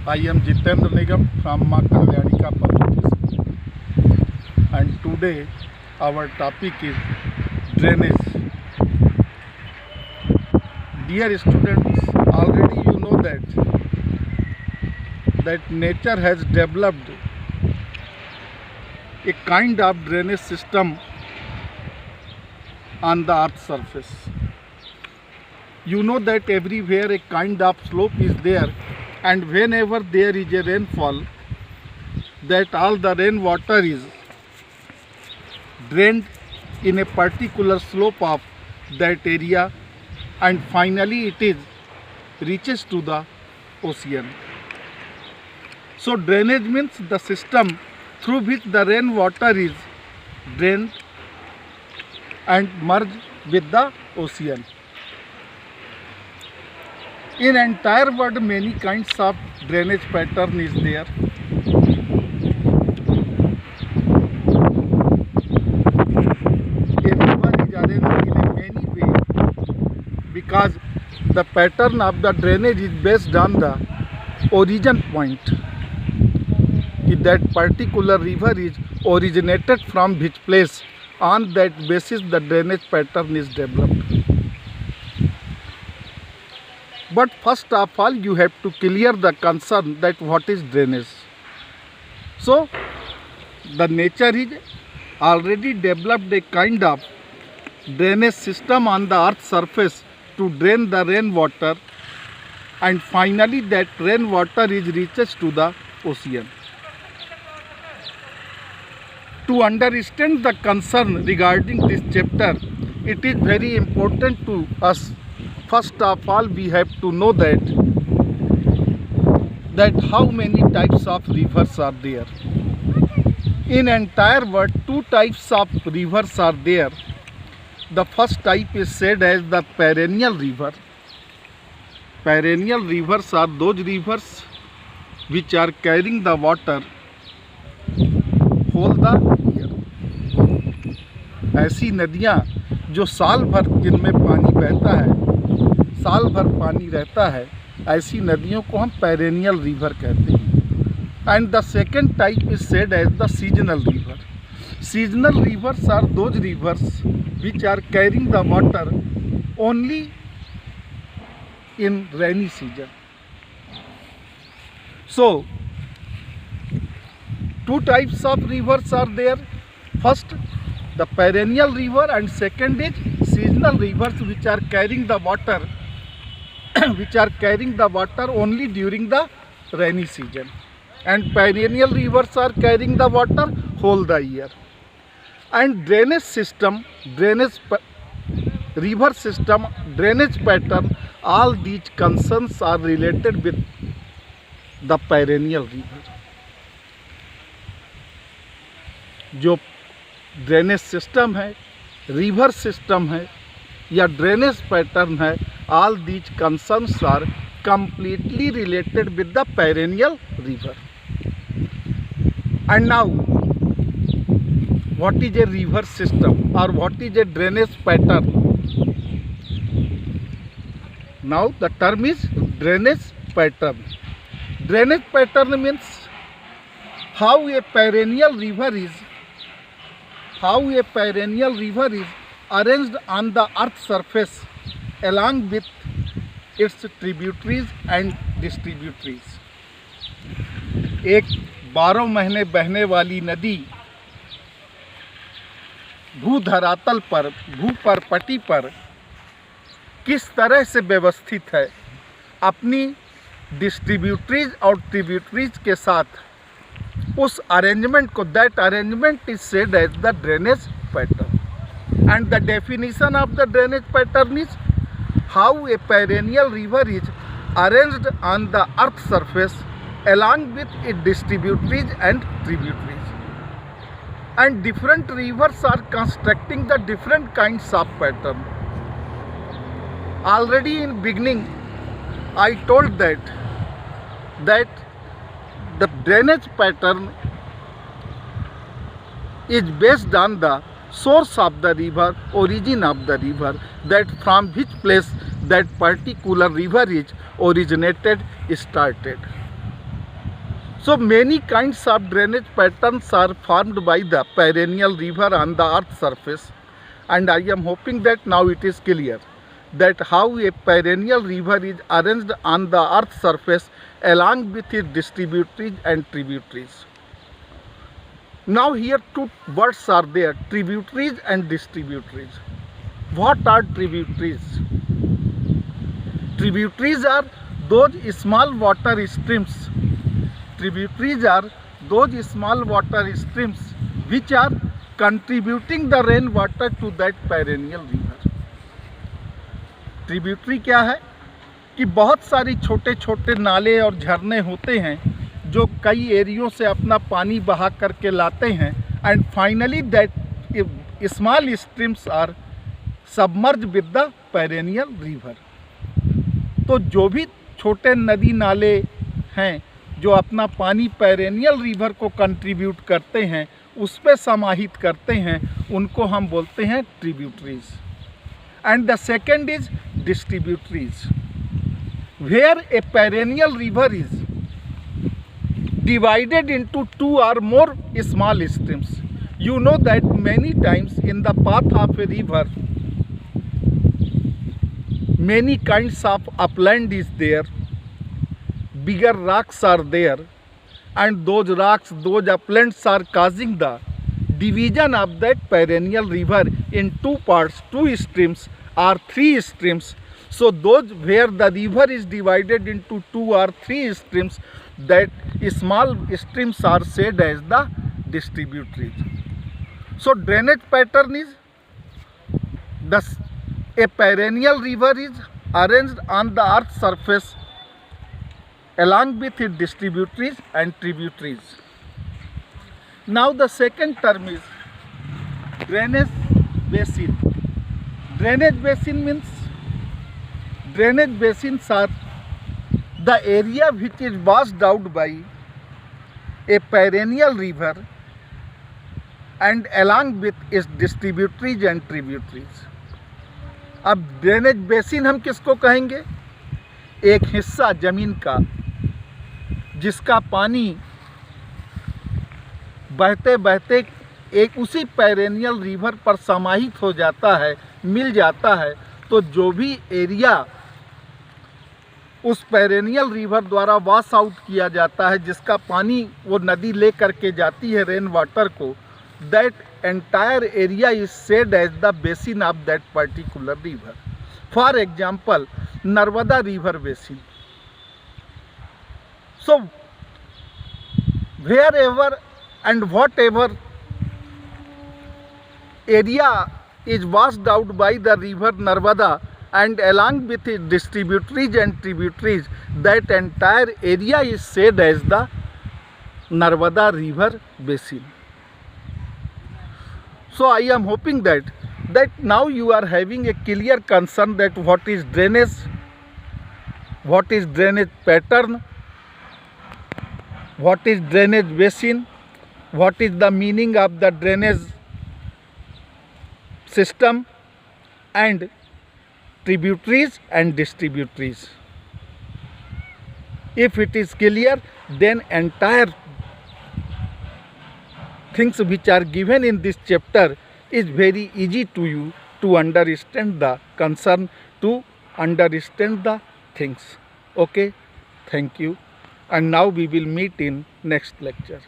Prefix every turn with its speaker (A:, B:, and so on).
A: I am Jitendra Nigam from Maa Kalyanika Public School, and today our topic is drainage. Dear students, already you know that nature has developed a kind of drainage system on the earth's surface. You know that everywhere a kind of slope is there, and whenever there is a rainfall, that all the rainwater is drained in a particular slope of that area, and finally it reaches to the ocean. So drainage means the system through which the rainwater is drained and merged with the ocean. In entire world, many kinds of drainage pattern is there. A river is arranged in a many way because the pattern of the drainage is based on the origin point. If that particular river is originated from which place, on that basis the drainage pattern is developed. But first of all, you have to clear the concern that what is drainage. So the nature is already developed a kind of drainage system on the earth's surface to drain the rainwater, and finally that rainwater is reaches to the ocean. To understand the concern regarding this chapter, it is very important to us. First of all, we have to know that how many types of rivers are there. In entire world, two types of rivers are there. The first type is said as the perennial river. Perennial rivers are those rivers which are carrying the water whole the year. ऐसी नदियाँ जो साल भर जिनमें पानी बहता है, साल भर पानी रहता है, ऐसी नदियों को हम पेरेनियल रिवर कहते हैं. And the second type is said as the seasonal river. Seasonal rivers are those rivers which are carrying the water only in rainy season. So two types of rivers are there. First, the perennial river, and second is seasonal rivers which are carrying the water only during the rainy season, and perennial rivers are carrying the water whole the year. And drainage system, river system, drainage pattern, all these concerns are related with the perennial river. जो drainage system है, river system है या drainage pattern है, all these concerns are completely related with the perennial river. And now, what is a river system or what is a drainage pattern? Now the term is drainage pattern. Drainage pattern means how a perennial river is arranged on the earth's surface along with its tributaries and distributaries. एक 12 महीने बहने वाली नदी भूधरातल पर, भूपरपटी पर किस तरह से व्यवस्थित है, अपनी डिस्ट्रीब्यूटरीज और ट्रिब्यूटरीज के साथ उस अरेंजमेंट को, that arrangement is said as the drainage pattern. And the definition of the drainage pattern is how a perennial river is arranged on the earth surface along with its distributaries and tributaries. And different rivers are constructing the different kinds of pattern. Already in beginning I told that the drainage pattern is based on the source of the river, origin of the river, that from which place that particular river is originated, started. So many kinds of drainage patterns are formed by the perennial river on the earth's surface, and I am hoping that now it is clear that how a perennial river is arranged on the earth's surface along with its distributaries and tributaries. Now here two words are there, tributaries and distributaries. What are tributaries? Tributaries are those small water streams. Tributaries are those small water streams which are contributing the rainwater to that perennial river. Tributary क्या है कि बहुत सारी छोटे छोटे नाले और झरने होते हैं जो कई एरियो से अपना पानी बहा करके लाते हैं, and finally that small streams are submerge with the perennial river. तो जो भी छोटे नदी नाले हैं जो अपना पानी पेरेनियल रिवर को कंट्रीब्यूट करते हैं, उस पे समाहित करते हैं, उनको हम बोलते हैं tributaries. And the second is distributaries, where a perennial river is divided into two or more small streams. You know that many times in the path of a river, many kinds of upland is there, bigger rocks are there, and those rocks, those uplands are causing the division of that perennial river in two parts, two streams or three streams. So those where the river is divided into two or three streams, that small streams are said as the distributaries. So drainage pattern is a perennial river is arranged on the earth's surface along with its distributaries and tributaries. Now the second term is drainage basin. Drainage basin means drainage basins are the area which is washed out by a perennial river and along with its distributaries and tributaries. अब drainage basin हम किसको कहेंगे? एक हिस्सा जमीन का जिसका पानी बहते बहते एक उसी पेरेनियल रिवर पर समाहित हो जाता है, मिल जाता है। तो जो भी एरिया उस पेरेनियल रिवर द्वारा वॉश आउट किया जाता है, जिसका पानी वो नदी ले करके जाती है रेन वाटर को, that entire area is said as the basin of that particular river. For example Narmada river basin. So wherever and whatever area is washed out by the river Narmada and along with its distributaries and tributaries, that entire area is said as the Narmada river basin. So I am hoping that now you are having a clear concern that what is drainage, what is drainage pattern, what is drainage basin, what is the meaning of the drainage system, and tributaries and distributaries. If it is clear, then entire things which are given in this chapter is very easy to you to understand the concern, to understand the things. Okay, thank you, and now we will meet in next lecture.